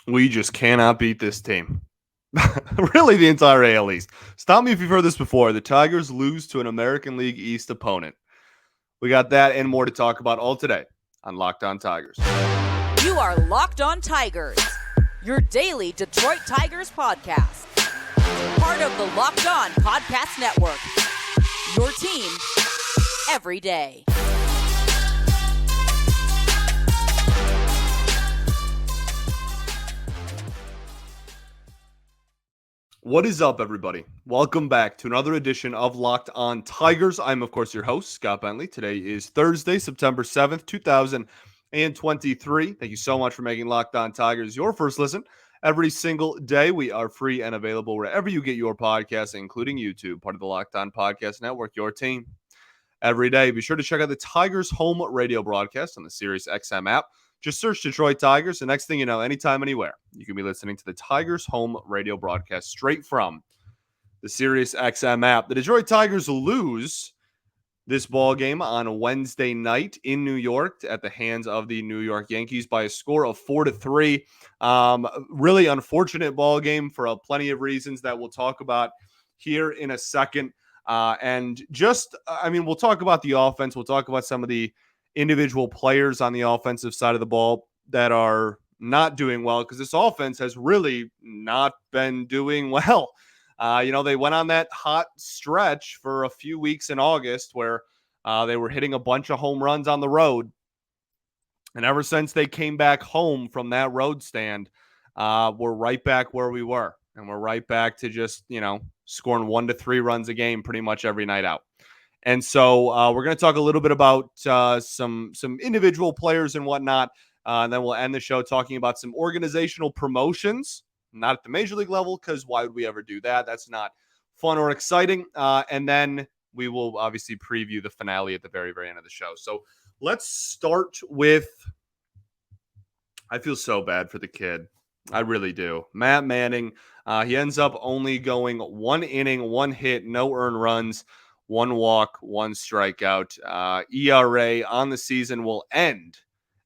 We just cannot beat this team. Really, the entire AL East. Stop me if you've heard this before. The Tigers lose to an American League East opponent. We got that and more to talk about all today on Locked On Tigers. You are Locked On Tigers, your daily Detroit Tigers podcast. Part of the Locked On Podcast Network, your team every day. What is up, everybody? Welcome back to another edition of Locked On Tigers. I'm, of course, your host, Scott Bentley. Today is Thursday, September 7th, 2023. Thank you so much for making Locked On Tigers your first listen every single day. We are free and available wherever you get your podcasts, including YouTube, part of the Locked On Podcast Network, your team every day. Be sure to check out the Tigers home radio broadcast on the Sirius XM app. Just search Detroit Tigers. The next thing you know, anytime, anywhere, you can be listening to the Tigers home radio broadcast straight from the Sirius XM app. The Detroit Tigers lose this ball game on Wednesday night in New York at the hands of the New York Yankees by a score of 4-3. Really unfortunate ball game for plenty of reasons that we'll talk about here in a second. We'll talk about the offense. We'll talk about some of the individual players on the offensive side of the ball that are not doing well, because this offense has really not been doing well. They went on that hot stretch for a few weeks in August where they were hitting a bunch of home runs on the road. And ever since they came back home from that road stand, we're right back where we were. And we're right back to just, scoring 1 to 3 runs a game pretty much every night out. And so we're going to talk a little bit about some individual players and whatnot. And then we'll end the show talking about some organizational promotions, not at the major league level, because why would we ever do that? That's not fun or exciting. And then we will obviously preview the finale at the very, very end of the show. So let's start with, I feel so bad for the kid. I really do. Matt Manning, he ends up only going 1 inning, 1 hit, no earned runs, 1 walk, 1 strikeout. ERA on the season will end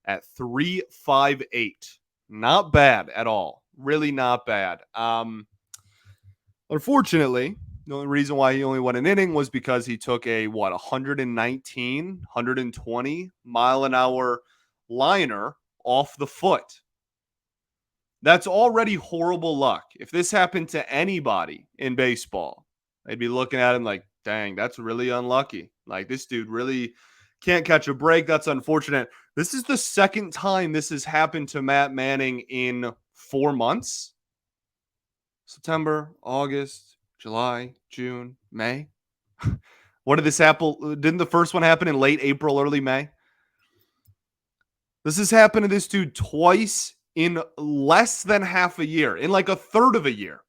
at 3.58. Not bad at all. Really not bad. Unfortunately, the only reason why he only won an inning was because he took a 120 mile an hour liner off the foot. That's already horrible luck. If this happened to anybody in baseball, they'd be looking at him like, dang, that's really unlucky. Like, this dude really can't catch a break. That's unfortunate. This is the second time this has happened to Matt Manning in 4 months. September, August, July, June, May. What did this happen? Didn't the first one happen in late April, early May? This has happened to this dude twice in less than half a year, in like a third of a year.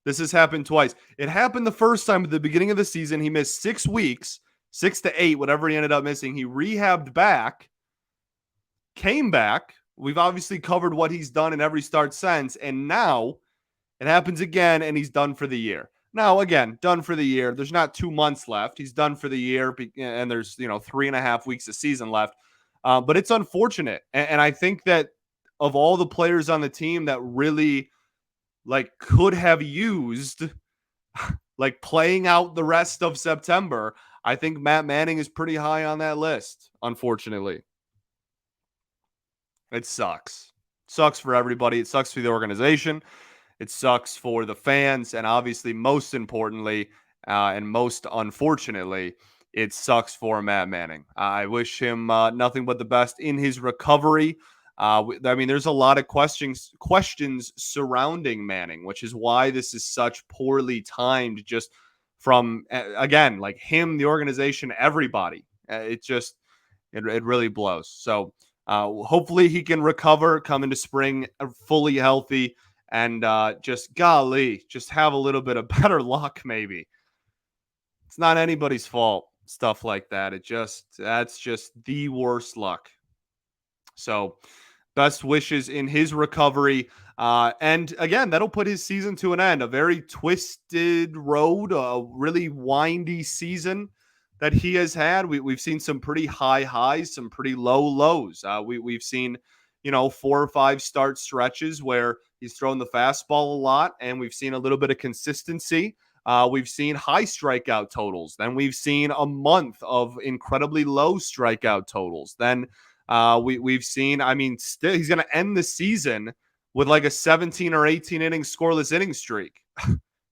This has happened twice. It happened the first time at the beginning of the season. He missed 6 weeks, 6 to 8, whatever he ended up missing. He rehabbed back, came back. We've obviously covered what he's done in every start since, and now it happens again, and he's done for the year. Now, again, done for the year. There's not 2 months left. He's done for the year, and there's 3.5 weeks of season left. But it's unfortunate, and I think that of all the players on the team that really could have used playing out the rest of September, I think Matt Manning is pretty high on that list, unfortunately. It sucks. It sucks for everybody. It sucks for the organization. It sucks for the fans. And obviously, most importantly, and most unfortunately, it sucks for Matt Manning. I wish him nothing but the best in his recovery. There's a lot of questions surrounding Manning, which is why this is such poorly timed, just from, again, him, the organization, everybody. It really blows. So hopefully he can recover, come into spring fully healthy, and just have a little bit of better luck, maybe. It's not anybody's fault, stuff like that. That's just the worst luck. So best wishes in his recovery. And again, that'll put his season to an end. A very twisted road, a really windy season that he has had. We've seen some pretty high highs, some pretty low lows. We've seen, 4 or 5 start stretches where he's thrown the fastball a lot, and we've seen a little bit of consistency. We've seen high strikeout totals. Then we've seen a month of incredibly low strikeout totals. Then we've seen, he's going to end the season with like a 17 or 18 inning scoreless inning streak.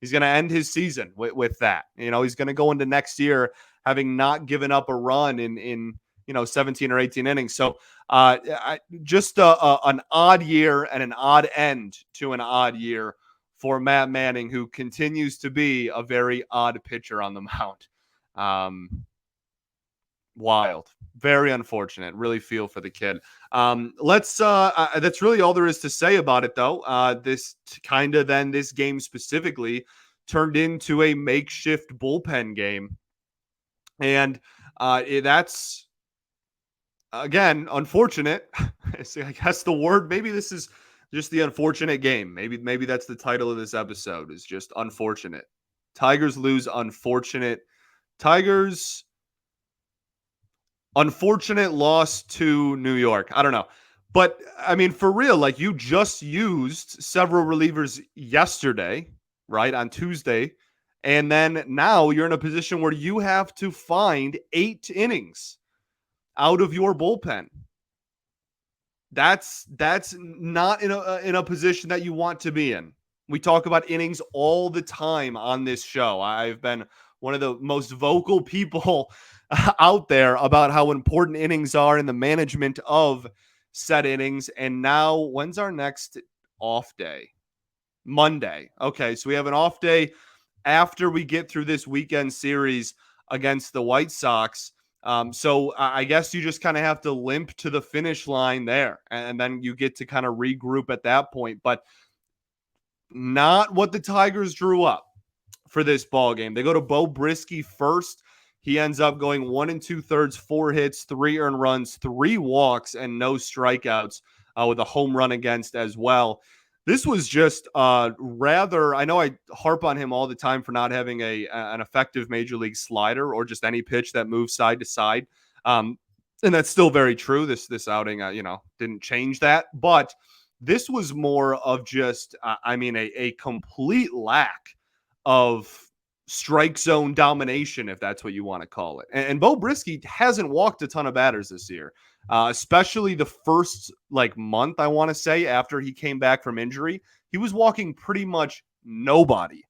He's going to end his season with that. He's going to go into next year having not given up a run in 17 or 18 innings. So just an odd year and an odd end to an odd year for Matt Manning, who continues to be a very odd pitcher on the mound. Wild. Very unfortunate. Really feel for the kid. That's really all there is to say about it, though. This game specifically turned into a makeshift bullpen game. And that's, again, unfortunate. I guess the word, maybe this is just the unfortunate game. Maybe that's the title of this episode, is just unfortunate. Tigers lose unfortunate. Tigers unfortunate loss to New York. I don't know. But, for real, like, you just used several relievers yesterday, right, on Tuesday. And then now you're in a position where you have to find 8 innings out of your bullpen. That's not in a position that you want to be in. We talk about innings all the time on this show. I've been one of the most vocal people out there about how important innings are in the management of set innings. And now, when's our next off day? Monday. Okay, so we have an off day after we get through this weekend series against the White Sox. So I guess you just kind of have to limp to the finish line there, and then you get to kind of regroup at that point. But not what the Tigers drew up for this ball game. They go to Bo Brisky first. He ends up going 1 2/3, 4 hits, 3 earned runs, 3 walks, and no strikeouts, with a home run against as well. This was just rather, I know I harp on him all the time for not having an effective major league slider or just any pitch that moves side to side. And that's still very true. This outing, didn't change that. But this was more of just, a complete lack of strike zone domination, if that's what you want to call it. And Bo Brisky hasn't walked a ton of batters this year. Especially the first month, I want to say, after he came back from injury, he was walking pretty much nobody.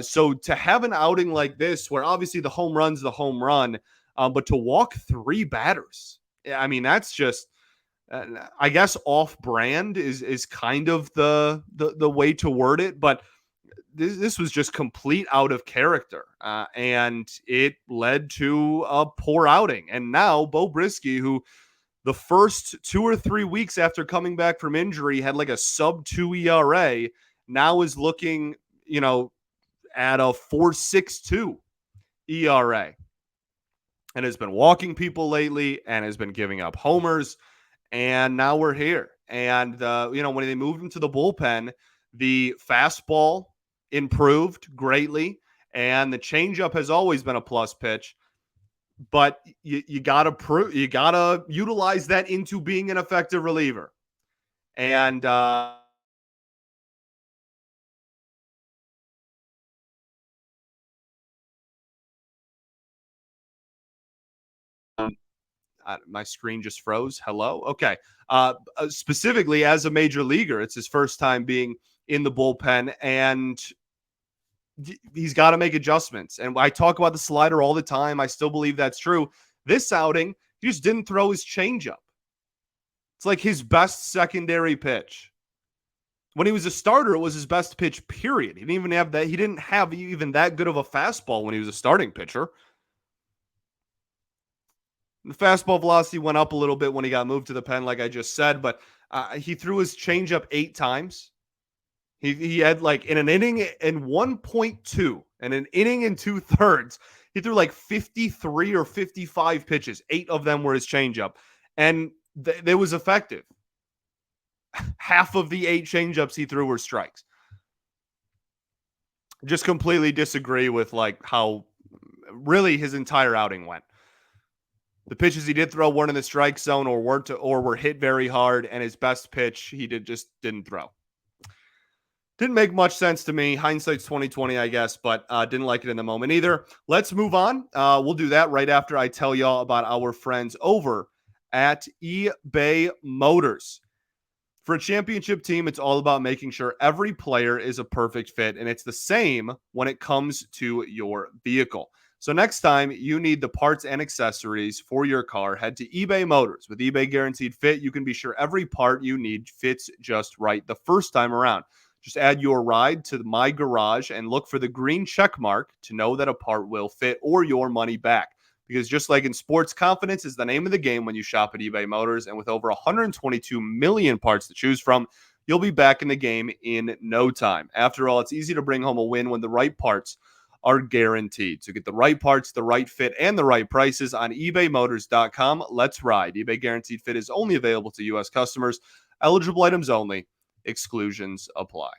So to have an outing like this, where obviously the home run's the home run, but to walk 3 batters, that's just, I guess, off brand is kind of the way to word it. But this was just complete out of character, and it led to a poor outing. And now Bo Brisky, who the first 2 or 3 weeks after coming back from injury had like a sub-2 ERA, now is looking, at a 4.62 ERA, and has been walking people lately and has been giving up homers. And now we're here. And, when they moved him to the bullpen, the fastball improved greatly, and the changeup has always been a plus pitch. But you gotta utilize that into being an effective reliever. And my screen just froze. Hello. Okay. Specifically as a major leaguer, it's his first time being in the bullpen, and he's got to make adjustments. And I talk about the slider all the time. I still believe that's true. This outing, he just didn't throw his changeup. It's like his best secondary pitch. When he was a starter, it was his best pitch, period. He didn't even have that. He didn't have even that good of a fastball when he was a starting pitcher. The fastball velocity went up a little bit when he got moved to the pen, like I just said, but he threw his changeup 8 times. He had in an inning in 1.2 and an inning in 2/3, he threw 53 or 55 pitches. 8 of them were his changeup, and it was effective. Half of the 8 changeups he threw were strikes. Just completely disagree with how really his entire outing went. The pitches he did throw weren't in the strike zone or were hit very hard, and his best pitch he just didn't throw. Didn't make much sense to me. Hindsight's 2020, I guess, but didn't like it in the moment either. Let's move on. We'll do that right after I tell y'all about our friends over at eBay Motors. For a championship team, it's all about making sure every player is a perfect fit, and it's the same when it comes to your vehicle. So next time you need the parts and accessories for your car, head to eBay Motors. With eBay Guaranteed Fit, you can be sure every part you need fits just right the first time around. Just add your ride to My Garage and look for the green check mark to know that a part will fit or your money back. Because just like in sports, confidence is the name of the game when you shop at eBay Motors. And with over 122 million parts to choose from, you'll be back in the game in no time. After all, it's easy to bring home a win when the right parts are guaranteed. So get the right parts, the right fit, and the right prices on ebaymotors.com. Let's ride. eBay Guaranteed Fit is only available to U.S. customers. Eligible items only. Exclusions apply.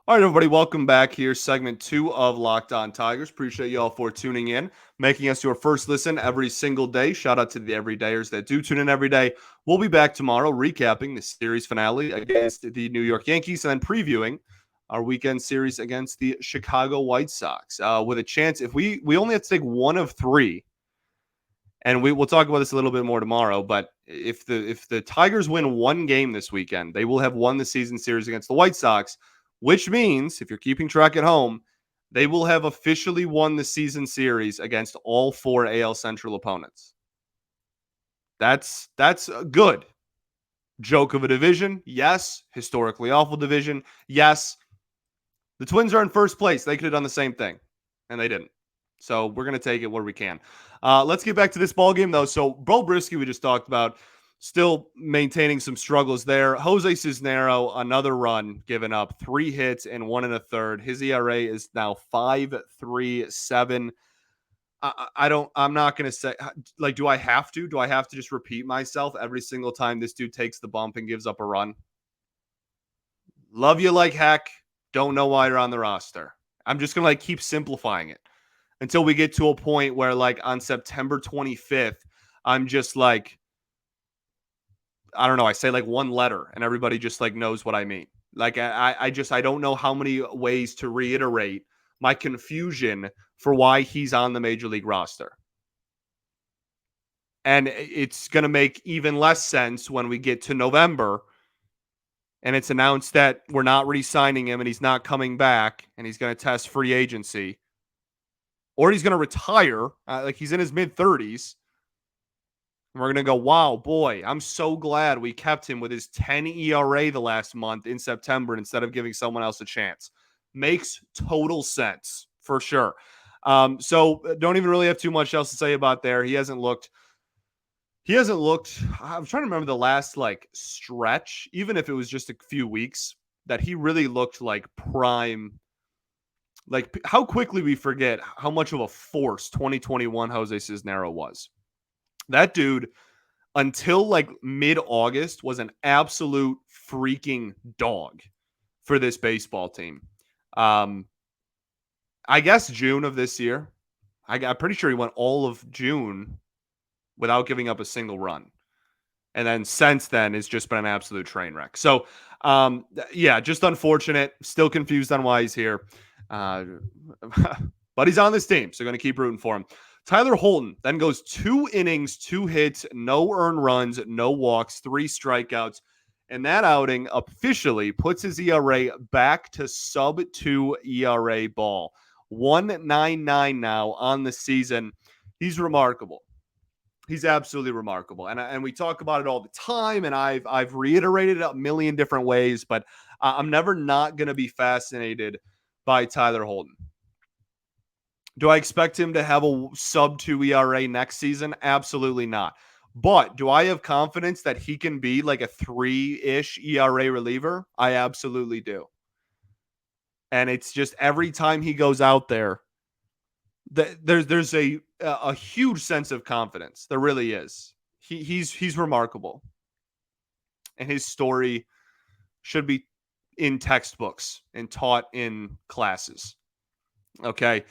All right, everybody, welcome back here. Segment 2 of Locked On Tigers. Appreciate you all for tuning in, making us your first listen every single day. Shout out to the everydayers that do tune in every day. We'll be back tomorrow recapping the series finale against the New York Yankees and then previewing our weekend series against the Chicago White Sox with a chance. If we only have to take one of three, and we'll talk about this a little bit more tomorrow, but if the Tigers win one game this weekend, they will have won the season series against the White Sox, which means, if you're keeping track at home, they will have officially won the season series against all 4 AL Central opponents. That's good. Joke of a division, yes. Historically awful division, yes. The Twins are in first place. They could have done the same thing, and they didn't. So we're going to take it where we can. Let's get back to this ball game, though. So Bo Brisky, we just talked about, still maintaining some struggles there. Jose Cisnero, another run given up, 3 hits and 1 1/3. His ERA is now 5.37. I'm not going to say, like, do I have to? Do I have to just repeat myself every single time this dude takes the bump and gives up a run? Love you like heck. Don't know why you're on the roster. I'm just going to keep simplifying it until we get to a point where on September 25th, I'm just I don't know. I say one letter and everybody just knows what I mean. I don't know how many ways to reiterate my confusion for why he's on the major league roster. And it's going to make even less sense when we get to November and it's announced that we're not re-signing him and he's not coming back and he's going to test free agency. Or he's going to retire, he's in his mid-30s. And we're going to go, wow, boy, I'm so glad we kept him with his 10 ERA the last month in September instead of giving someone else a chance. Makes total sense, for sure. So don't even really have too much else to say about there. He hasn't looked, I'm trying to remember the last stretch, even if it was just a few weeks, that he really looked like prime. How quickly we forget how much of a force 2021 Jose Cisnero was. That dude, until mid-August, was an absolute freaking dog for this baseball team. I guess June of this year. I'm pretty sure he went all of June without giving up a single run. And then since then, it's just been an absolute train wreck. So, just unfortunate. Still confused on why he's here. But he's on this team, so going to keep rooting for him. Tyler Holton then goes 2 innings, 2 hits, no earned runs, no walks, 3 strikeouts. And that outing officially puts his ERA back to sub-2 ERA ball. 1.99 now on the season. He's remarkable. He's absolutely remarkable. And we talk about it all the time, and I've reiterated it a million different ways, but I'm never not going to be fascinated by Tyler Holton. Do I expect him to have a sub-2 ERA next season? Absolutely not. But do I have confidence that he can be a 3-ish ERA reliever? I absolutely do. And it's just every time he goes out there, there's a huge sense of confidence. There really is. He's remarkable. And his story should be in textbooks and taught in classes. Okay.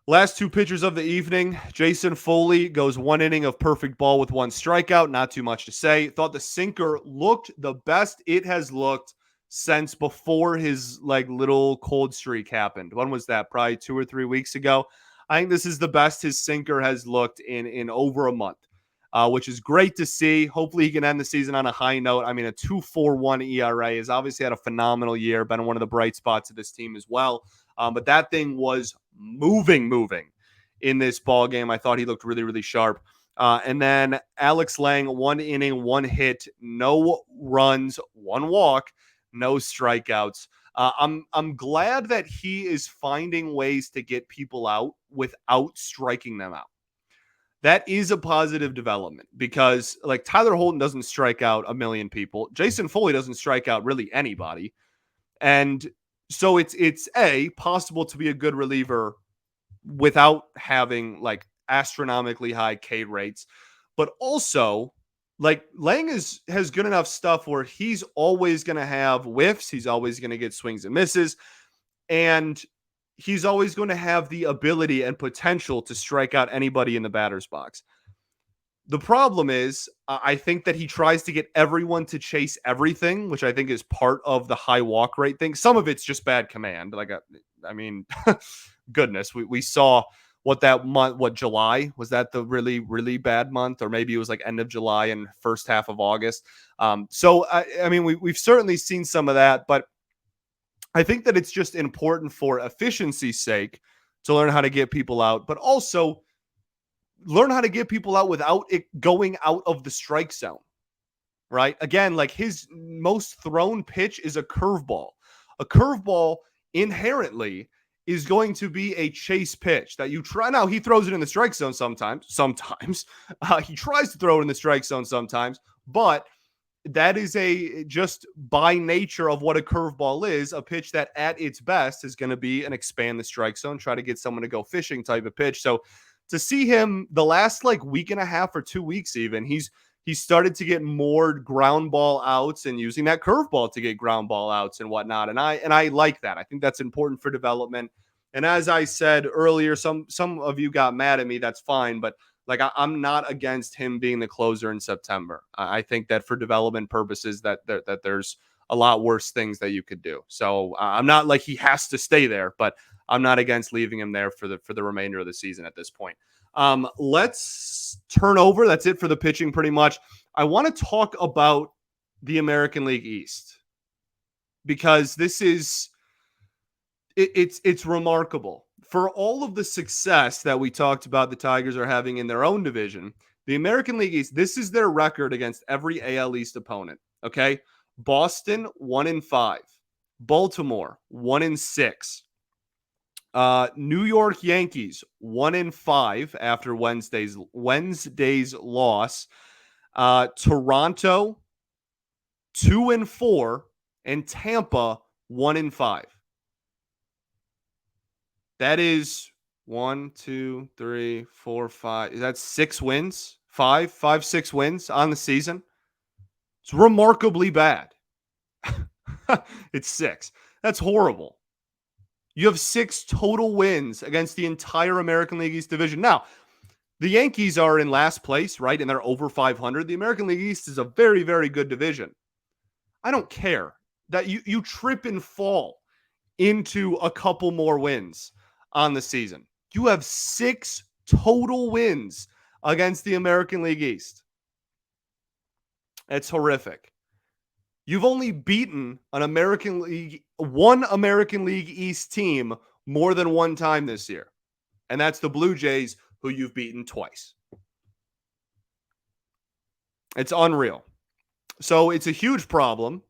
Last two pitchers of the evening, Jason Foley goes 1 inning of perfect ball with 1 strikeout. Not too much to say. Thought the sinker looked the best it has looked since before his little cold streak happened. When was that? Probably 2 or 3 weeks ago. I think this is the best his sinker has looked in over a month, which is great to see. Hopefully he can end the season on a high note. I mean, a 2.41 ERA has obviously had a phenomenal year, been one of the bright spots of this team as well. But that thing was moving in this ball game. I thought he looked really, really sharp. And then Alex Lang, 1 inning, 1 hit, no runs, 1 walk, no strikeouts. I'm glad that he is finding ways to get people out without striking them out. That is a positive development because Tyler Holton doesn't strike out a million people. Jason Foley doesn't strike out really anybody. And so it's possible to be a good reliever without having astronomically high K rates, but also Lang has good enough stuff where he's always going to have whiffs. He's always going to get swings and misses, and he's always going to have the ability and potential to strike out anybody in the batter's box. The problem is, I think that he tries to get everyone to chase everything, which I think is part of the high walk rate thing. Some of it's just bad command. I mean, goodness, we saw what that month, July, was that the really, really bad month? Or maybe it was end of July and first half of August. So, I mean, we've certainly seen some of that, but I think that it's just important for efficiency's sake to learn how to get people out, but also learn how to get people out without it going out of the strike zone, right? Again, his most thrown pitch is a curveball. A curveball inherently is going to be a chase pitch that you try. Now, he throws it in the strike zone sometimes. He tries to throw it in the strike zone sometimes, but that is just by nature of what a curveball is, a pitch that at its best is going to be an expand the strike zone, try to get someone to go fishing type of pitch. So to see him the last week and a half or 2 weeks, even he started to get more ground ball outs and using that curveball to get ground ball outs and whatnot. And I like that. I think that's important for development. And as I said earlier, some of you got mad at me. That's fine. But I'm not against him being the closer in September. I think that for development purposes that there's a lot worse things that you could do. So I'm not he has to stay there, but I'm not against leaving him there for the remainder of the season at this point. Let's turn over. That's it for the pitching pretty much. I want to talk about the American League East because this is it's remarkable. For all of the success that we talked about the Tigers are having in their own division, the American League East, this is their record against every AL East opponent. Okay. Boston 1-5, Baltimore 1-6, New York Yankees 1-5 after Wednesday's loss, Toronto 2-4, and Tampa 1-5. That is 1, 2, 3, 4, 5. Is that 6 wins? 6 wins on the season. It's remarkably bad. It's 6. That's horrible. You have 6 total wins against the entire American League East division. Now, the Yankees are in last place, right? And they're over 500. The American League East is a very, very good division. I don't care that you trip and fall into a couple more wins on the season. You have 6 total wins against the American League East. It's horrific. You've only beaten one American League East team more than one time this year. And that's the Blue Jays, who you've beaten twice. It's unreal. So it's a huge problem.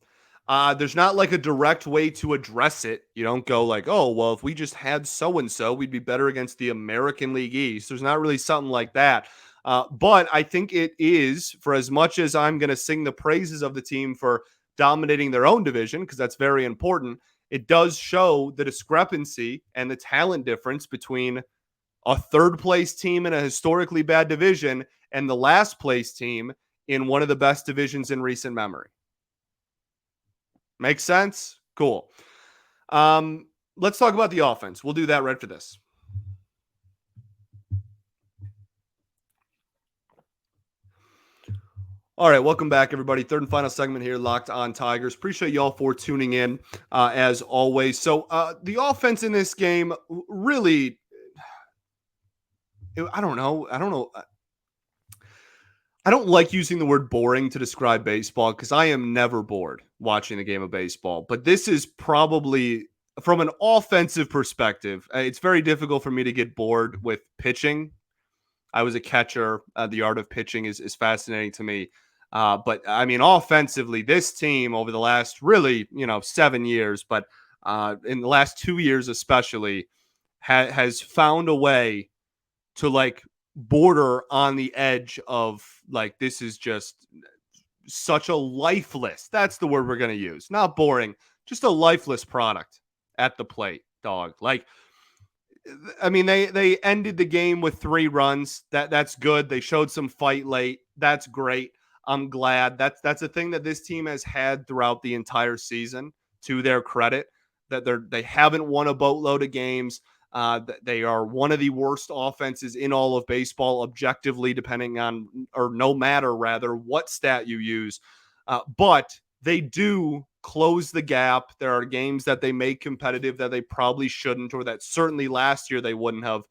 There's not a direct way to address it. You don't go oh, well, if we just had so-and-so, we'd be better against the American League East. There's not really something like that. But I think it is, for as much as I'm going to sing the praises of the team for dominating their own division, because that's very important, it does show the discrepancy and the talent difference between a third place team in a historically bad division and the last place team in one of the best divisions in recent memory. Makes sense? Cool. Let's talk about the offense. We'll do that right for this. All right, welcome back, everybody. Third and final segment here, Locked on Tigers. Appreciate y'all for tuning in, as always. So, the offense in this game really, I don't know. I don't like using the word boring to describe baseball because I am never bored watching the game of baseball. But this is probably, from an offensive perspective, it's very difficult for me to get bored with pitching. I was a catcher. The art of pitching is fascinating to me. But I mean, offensively, this team over the last really, 7 years, but in the last 2 years especially, has found a way to like border on the edge of like this is just such a lifeless. That's the word we're going to use. Not boring, just a lifeless product at the plate, dog. Like I mean, they ended the game with 3 runs. That's good. They showed some fight late. That's great. I'm glad. That's a thing that this team has had throughout the entire season. To their credit, that they haven't won a boatload of games. They are one of the worst offenses in all of baseball, objectively, depending on or no matter rather what stat you use. But they do close the gap. There are games that they make competitive that they probably shouldn't, or that certainly last year they wouldn't have.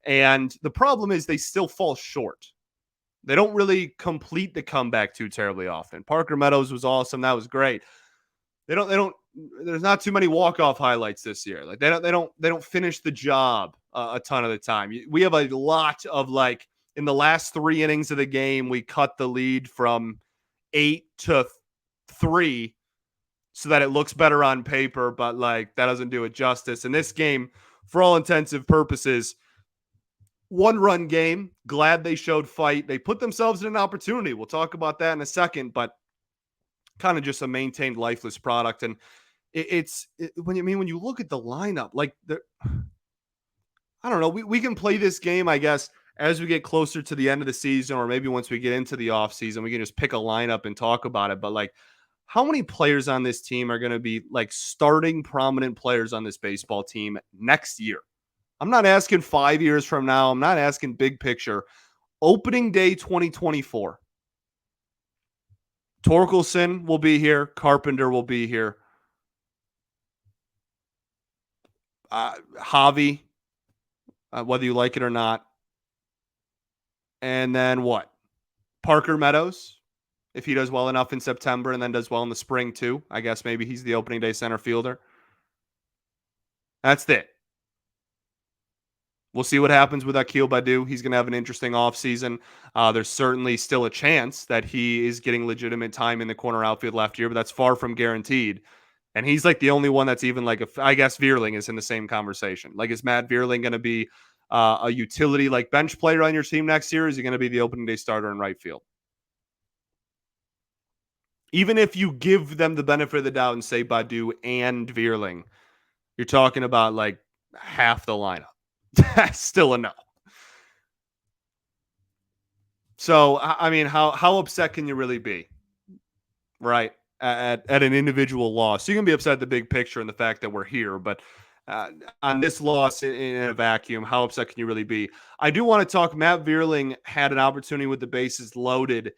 And the problem is they still fall short. They don't really complete the comeback too terribly often. Parker Meadows was awesome. That was great. There's not too many walk-off highlights this year. Like they don't finish the job a ton of the time. We have a lot of like in the last 3 innings of the game, we cut the lead from 8-3 so that it looks better on paper, but like that doesn't do it justice. In this game, for all intensive purposes, 1-run game. Glad they showed fight. They put themselves in an opportunity. We'll talk about that in a second, but kind of just a maintained lifeless product. And when you look at the lineup, like I don't know, we can play this game, I guess, as we get closer to the end of the season, or maybe once we get into the off season, we can just pick a lineup and talk about it. But like, how many players on this team are going to be like starting prominent players on this baseball team next year? I'm not asking 5 years from now. I'm not asking big picture. Opening day 2024. Torkelson will be here. Carpenter will be here. Javi, whether you like it or not. And then what? Parker Meadows, if he does well enough in September and then does well in the spring too. I guess maybe he's the opening day center fielder. That's it. We'll see what happens with Akil Badu. He's going to have an interesting offseason. There's certainly still a chance that he is getting legitimate time in the corner outfield last year, but that's far from guaranteed. And he's like the only one that's even like, I guess Vierling is in the same conversation. Like, is Matt Vierling going to be a utility like bench player on your team next year? Or is he going to be the opening day starter in right field? Even if you give them the benefit of the doubt and say Badu and Vierling, you're talking about like half the lineup. That's still a no. So, I mean, how upset can you really be, right, at an individual loss? You can be upset at the big picture and the fact that we're here, but on this loss in a vacuum, how upset can you really be? I do want to talk. Matt Vierling had an opportunity with the bases loaded.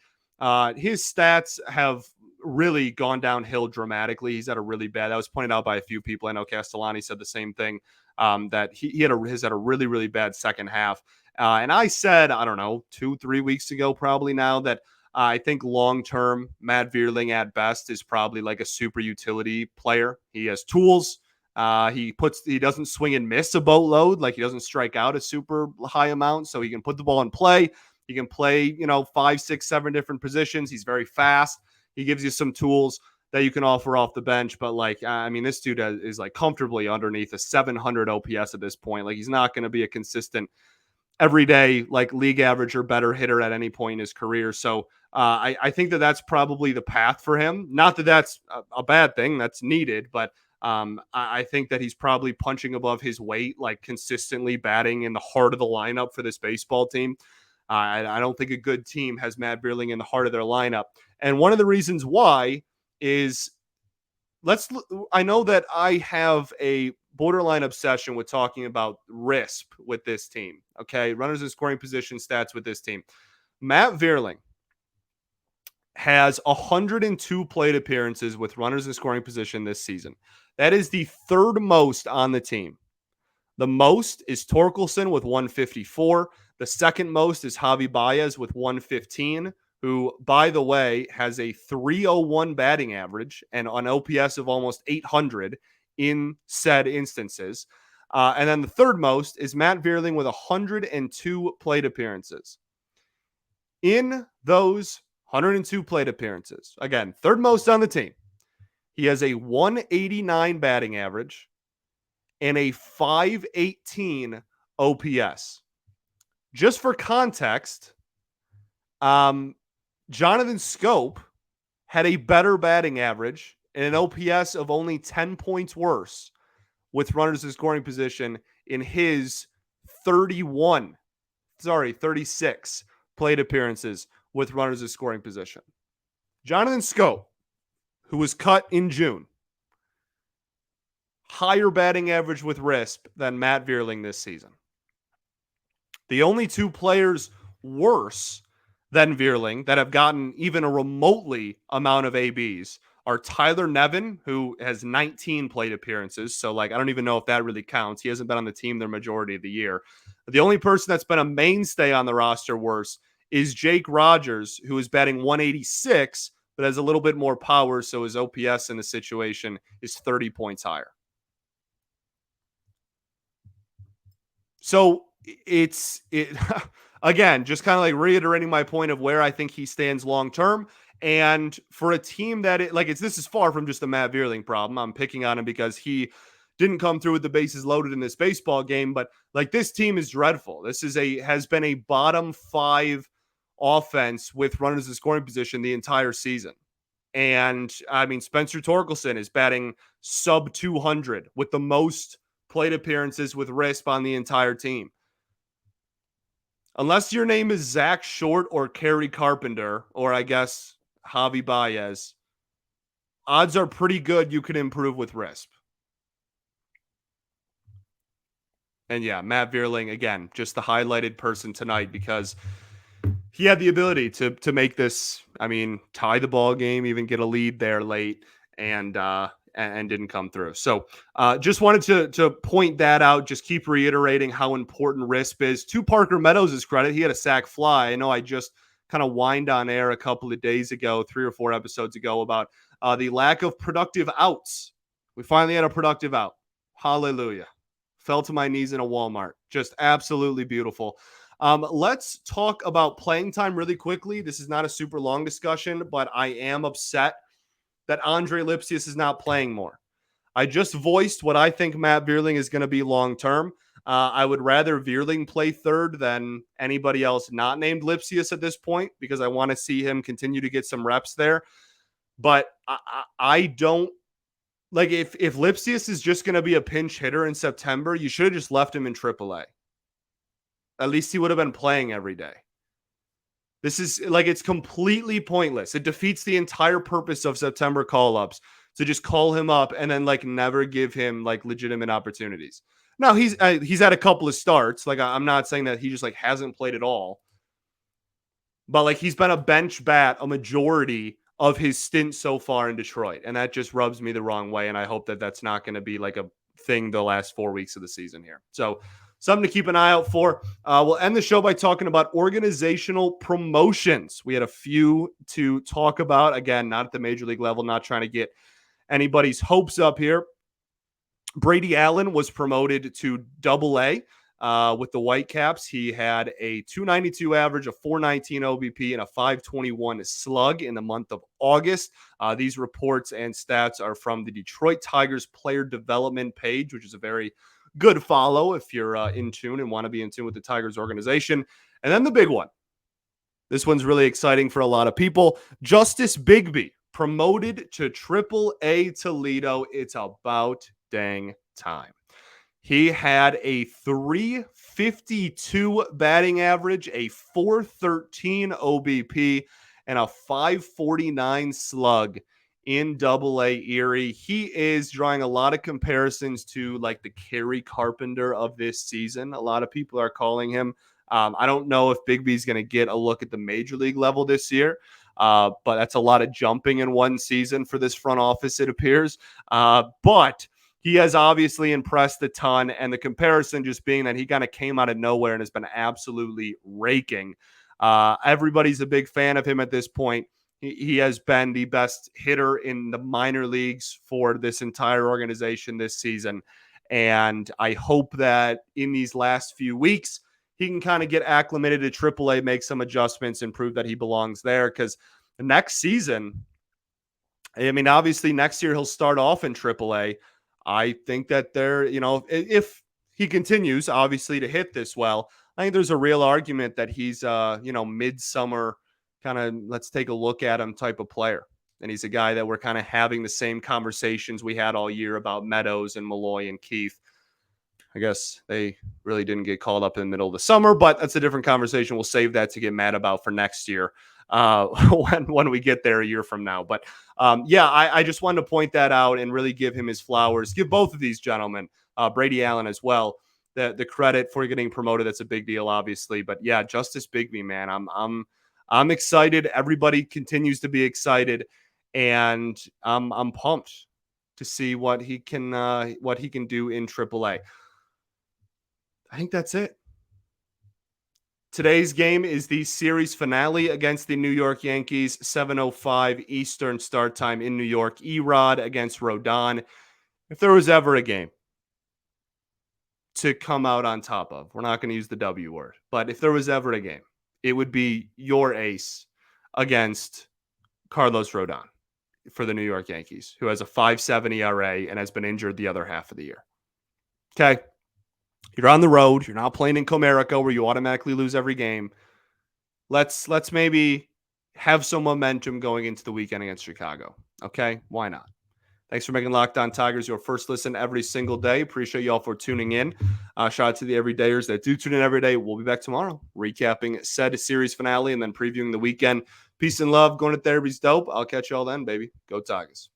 His stats have really gone downhill dramatically. He's had a really bad. That was pointed out by a few people. I know Castellani said the same thing. That he had a really, really bad second half. And I said, I don't know, 2-3 weeks ago, probably now, that I think long-term, Matt Vierling at best is probably like a super utility player. He has tools. He doesn't swing and miss a boatload. Like, he doesn't strike out a super high amount. So he can put the ball in play. He can play, 5, 6, 7 different positions. He's very fast. He gives you some tools that you can offer off the bench. But like, I mean, this dude is like comfortably underneath a 700 OPS at this point. Like, he's not going to be a consistent everyday, like, league average or better hitter at any point in his career. So I think that's probably the path for him. Not that that's a bad thing. That's needed. But I think that he's probably punching above his weight, like consistently batting in the heart of the lineup for this baseball team. I don't think a good team has Matt Vierling in the heart of their lineup. And one of the reasons why is I know that I have a borderline obsession with talking about RISP with this team. Okay. Runners in scoring position stats with this team. Matt Vierling has 102 plate appearances with runners in scoring position this season. That is the third most on the team. The most is Torkelson with 154. The second most is Javi Baez with 115, who, by the way, has a 301 batting average and an OPS of almost 800 in said instances. And then the third most is Matt Vierling with 102 plate appearances. In those 102 plate appearances, again, third most on the team, he has a 189 batting average and a 518 OPS. Just for context, Jonathan Scope had a better batting average and an OPS of only 10 points worse with runners in scoring position in his 36 plate appearances with runners in scoring position. Jonathan Scope, who was cut in June, higher batting average with RISP than Matt Vierling this season. The only two players worse than Vierling that have gotten even a remotely amount of ABs are Tyler Nevin, who has 19 plate appearances. So, I don't even know if that really counts. He hasn't been on the team the majority of the year. The only person that's been a mainstay on the roster worse is Jake Rogers, who is batting 186, but has a little bit more power. So his OPS in the situation is 30 points higher. So it again, just kind of reiterating my point of where I think he stands long term. And for a team that this is far from just a Matt Vierling problem. I'm picking on him because he didn't come through with the bases loaded in this baseball game. But this team is dreadful. This has been a bottom 5 offense with runners in scoring position the entire season. And I mean, Spencer Torkelson is batting sub 200 with the most plate appearances with RISP on the entire team. Unless your name is Zach Short or Kerry Carpenter, or I guess Javi Baez, odds are pretty good you can improve with RISP. And yeah, Matt Vierling, again, just the highlighted person tonight because he had the ability to make this, tie the ball game, even get a lead there late, and didn't come through. So just wanted to point that out, just keep reiterating how important RISP is. To Parker Meadows' credit, he had a sac fly. I know I just kind of whined on air a couple of days ago, 3 or 4 episodes ago, about the lack of productive outs. We finally had a productive out. Hallelujah. Fell to my knees in a Walmart. Just absolutely beautiful. Let's talk about playing time really quickly. This is not a super long discussion, but I am upset that Andre Lipsius is not playing more. I just voiced what I think Matt Vierling is going to be long-term. I would rather Vierling play third than anybody else not named Lipsius at this point because I want to see him continue to get some reps there. But I don't if Lipsius is just going to be a pinch hitter in September, you should have just left him in AAA. At least he would have been playing every day. This is it's completely pointless. It defeats the entire purpose of September call-ups to just call him up and then never give him legitimate opportunities. Now he's had a couple of starts. I'm not saying that he just hasn't played at all, but he's been a bench bat a majority of his stint so far in Detroit, and that just rubs me the wrong way. And I hope that that's not going to be a thing the last 4 weeks of the season here. So something to keep an eye out for. We'll end the show by talking about organizational promotions. We had a few to talk about. Again, not at the major league level, not trying to get anybody's hopes up here. Brady Allen was promoted to Double-A with the Whitecaps. He had a 292 average, a 419 OBP, and a 521 slug in the month of August. These reports and stats are from the Detroit Tigers player development page, which is a very good follow if you're in tune and want to be in tune with the Tigers organization. And then the big one. This one's really exciting for a lot of people. Justice Bigby promoted to Triple-A Toledo. It's about dang time. He had a 352 batting average, a 413 OBP, and a 549 slug in Double-A Erie. He is drawing a lot of comparisons to the Kerry Carpenter of this season. A lot of people are calling him. I don't know if Bigby's going to get a look at the major league level this year. But that's a lot of jumping in one season for this front office, it appears. But he has obviously impressed a ton, and the comparison just being that he kind of came out of nowhere and has been absolutely raking. Everybody's a big fan of him at this point. He has been the best hitter in the minor leagues for this entire organization this season. And I hope that in these last few weeks, he can kind of get acclimated to AAA, make some adjustments, and prove that he belongs there. Because the next season, I mean, obviously next year he'll start off in AAA. I think that if he continues, obviously, to hit this well, I think there's a real argument that he's, midsummer kind of let's take a look at him type of player. And he's a guy that we're kind of having the same conversations we had all year about Meadows and Malloy and Keith. I guess they really didn't get called up in the middle of the summer, but that's a different conversation. We'll save that to get mad about for next year when we get there a year from now. But I just wanted to point that out and really give him his flowers. Give both of these gentlemen, Brady Allen as well, the credit for getting promoted. That's a big deal, obviously. But yeah, Justice Bigbie, man, I'm excited. Everybody continues to be excited, and I'm pumped to see what he can do in AAA. I think that's it. Today's game is the series finale against the New York Yankees, 7:05 Eastern start time in New York. Erod against Rodon. If there was ever a game to come out on top of, we're not going to use the W word, but if there was ever a game, it would be your ace against Carlos Rodon for the New York Yankees, who has a 5.7 ERA and has been injured the other half of the year. Okay. You're on the road. You're not playing in Comerica where you automatically lose every game. Let's maybe have some momentum going into the weekend against Chicago. Okay? Why not? Thanks for making Locked On Tigers your first listen every single day. Appreciate you all for tuning in. Shout out to the everydayers that do tune in every day. We'll be back tomorrow recapping said series finale and then previewing the weekend. Peace and love. Going to therapy's dope. I'll catch you all then, baby. Go Tigers.